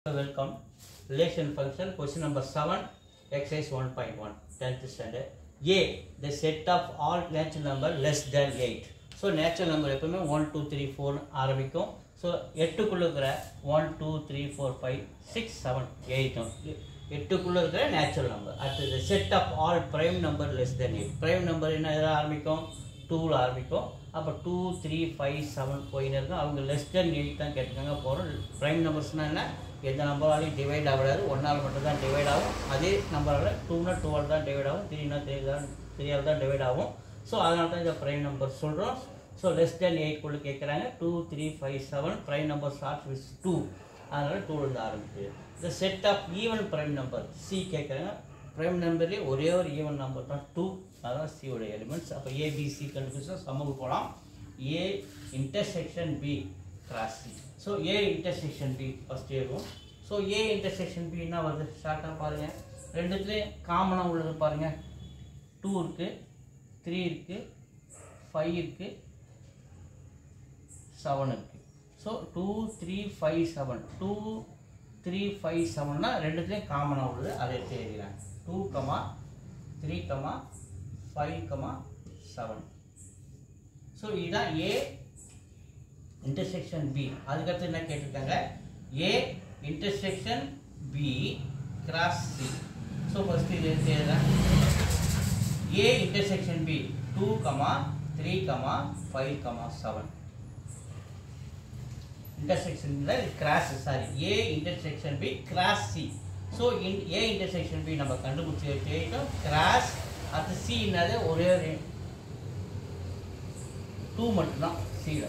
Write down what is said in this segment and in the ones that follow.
Welcome. Relation function question number 7 exercise 1.1 10th standard. A, the set of all natural number less than 8. So natural number எப்பவுமே 1 2 3 4 ஆரம்பிக்கும். So 8 குள்ள இருக்கிற 1 2 3 4 5 6 7 8 8 குள்ள இருக்கிற natural number. At the set of all prime number less than 8. Prime number என்ன ஆரம்பிக்கும் 2 ல ஆரம்பிக்கும். அப்ப 2 3 5 7 போயினே இருக்கும். அவங்க less than 8 தான் கேட்டிருக்காங்க. போறோம் prime numbers-னா என்ன எந்த நம்பராலையும் டிவைட் ஆகாது, 1 ஆல் மட்டும் தான் டிவைட் ஆகும். அதே நம்பரால 2 னா 2 ஆல் தான் டிவைட் ஆகும், 3 னா 3 ஆல் தான் டிவைட் ஆகும். ஸோ அதனால தான் இந்த ப்ரைம் நம்பர் சொல்கிறோம். ஸோ லெஸ் தென் 8 குள்ள கேட்குறாங்க. 2 3 5 7 ப்ரைம் நம்பர் ஸ்டார்ட் வித் 2, அதனால 2 இருந்து ஆரம்பிக்குது. இந்த set of even prime number சி கேட்குறாங்க. ப்ரைம் நம்பர்லேயே ஒரே ஒரு ஈவன் நம்பர் தான் 2, அதான் சியோட எலிமெண்ட்ஸ். அப்போ ஏபிசி கண்டுபிடிச்சா சமூக போகலாம். A intersection B cross C. So A intersection B first ஏறும். ஸோ ஏ இன்டர்செக்ஷன் பி என்ன வருது ஷார்ட்டாக பாருங்கள். ரெண்டுத்துலேயும் காமனாக உள்ளது பாருங்கள். 2 இருக்குது, 3 இருக்குது, 5 இருக்குது, 7 இருக்குது. ஸோ 2 3 5 7 2 3 5 7னா ரெண்டுத்துலேயும் காமனாக உள்ளது, அதை எடுத்து எழுதிக்கிறேன். 2, 3, 5, 7. ஸோ இதுதான் ஏ intersection B. அதுக்கடுத்து என்ன கேட்டிருக்காங்க, A intersection B cross C. So first இது எழுதுறேன். A intersection B 2, 3, 5, 7. இன்டர்செக்ஷன்ல cross sorry A intersection B cross C. So A intersection B நம்ம கண்டுபிடிச்சி வச்சுட்டோம். கிராஸ் அது C என்னது ஒரே 2 மட்டும்தான் Cல.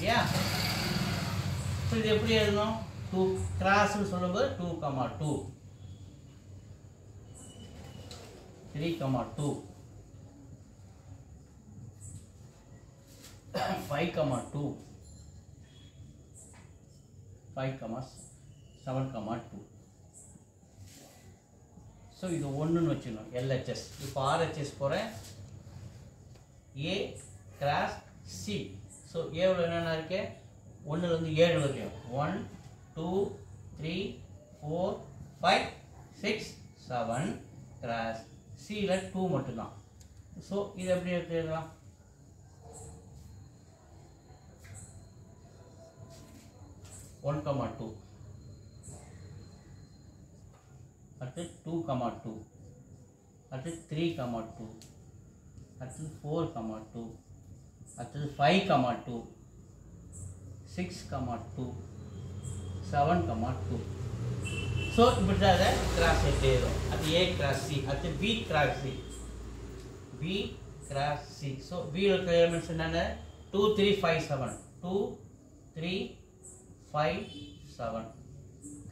Yeah. So இது எப்படி எழுதணும்? 2 கிராஸ் சொல்லும்போது 2, 2 3, 2 5, 2 5, 7, 2. ஸோ இது ஒன்றுன்னு வச்சுக்கணும் LHS. இப்போ RHS போகிறேன். A cross C. ஸோ ஏவில் என்னென்ன இருக்கு, 1லேருந்து 7 வரையும் 1 2 3 4 5 6 7 கிராஸ் சியில் 2 மட்டும்தான். ஸோ இது எப்படி எடுத்துக்கலாம், ஒன் 2 அடுத்து 2, 2 அடுத்து 3, 2 அடுத்து 4, 2 அடுத்தது 5, 2 6, 2 7, 2. ஸோ இப்படி தான் அதை கிராஸ் எழுதும். அது ஏ கிராஸ் சி. அடுத்து B cross C. B cross C. So பியில் இருக்கிற எலிமெண்ட்ஸ் என்னென்ன 2 3 5 7 2 3 5 7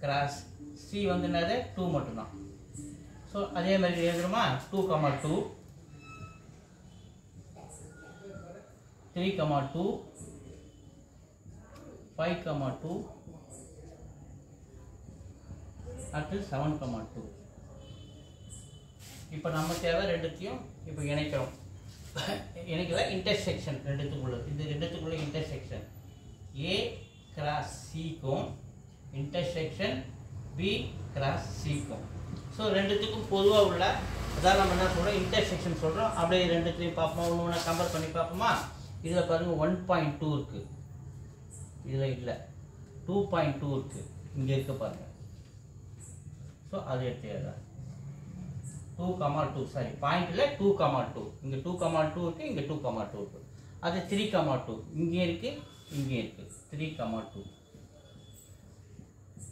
கிராஸ் சி வந்து என்னது 2 மட்டும்தான். ஸோ அதே மாதிரி எழுதுறோமா 2, 2 3, 2 5, 2 அடுத்து 7, 2. இப்போ நம்ம தேவை ரெண்டுத்தையும் இப்போ இணைக்கிறோம். இணைக்கல இன்டர்செக்ஷன் ரெண்டுத்துக்குள்ள, இந்த ரெண்டுத்துக்குள்ள இன்டர்செக்ஷன் ஏ கிராஸ் சிக்கும் இன்டர்செக்ஷன் பி கிராஸ் சிக்கும். ஸோ ரெண்டுத்துக்கும் பொதுவாக உள்ள அதான் நம்ம என்ன சொல்கிறோம் இன்டர்செக்ஷன் சொல்கிறோம். அப்படியே ரெண்டுத்தையும் பார்ப்போம், ஒன்று கம்பேர் பண்ணி பார்ப்போமா. இதில் பாருங்கள் 1.2 இருக்குது, இதில் இல்லை 2.2 இருக்குது, இங்கே இருக்க பாருங்கள். ஸோ அது எடுத்து எழுதுறேன் 2, 2 சாரி பாயிண்டில் 2, 2 இங்கே 2, 2 இருக்குது, இங்கே 2, 2 இருக்குது. அது 3, 2 இங்கே இருக்குது, இங்கே இருக்குது 3, 2.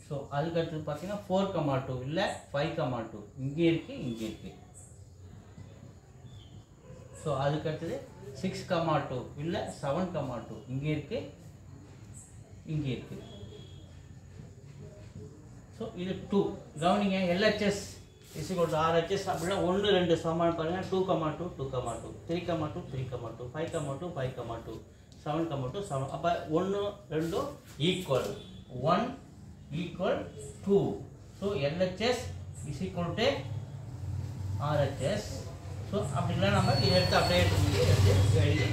ஸோ அதுக்கடுத்து பார்த்தீங்கன்னா 4, 2 இல்லை 5, 2 இங்கே இருக்குது, இங்கே இருக்குது. ஸோ அதுக்கடுத்தது 6, 2 இல்லை 7, 2 இங்கே இருக்குது, இங்கே இருக்குது. ஸோ இது 2 கவனிங்க. LHS is equal to RHS அப்படின்னா 1 2 சமமான பாருங்கள். 2, 2 2, 2 3, 2 3, 2 5, 2 5, 2 7, 2 7. அப்போ 1 2 equal 1 equal 2. So LHS is equal to RHS. So அப்படிலாம் நம்ம இதை எடுத்து அப்படியே எடுத்து எழுதி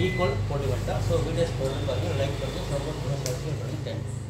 ஈக்குவல் போட்டு வந்தோம். ஸோ வீடியோஸ் போட்டு பாருங்கள், லைக் பண்ணி சப்போர்ட் பண்ணி சப்ஸ்கிரைப் பண்ணி தேங்க்யூ.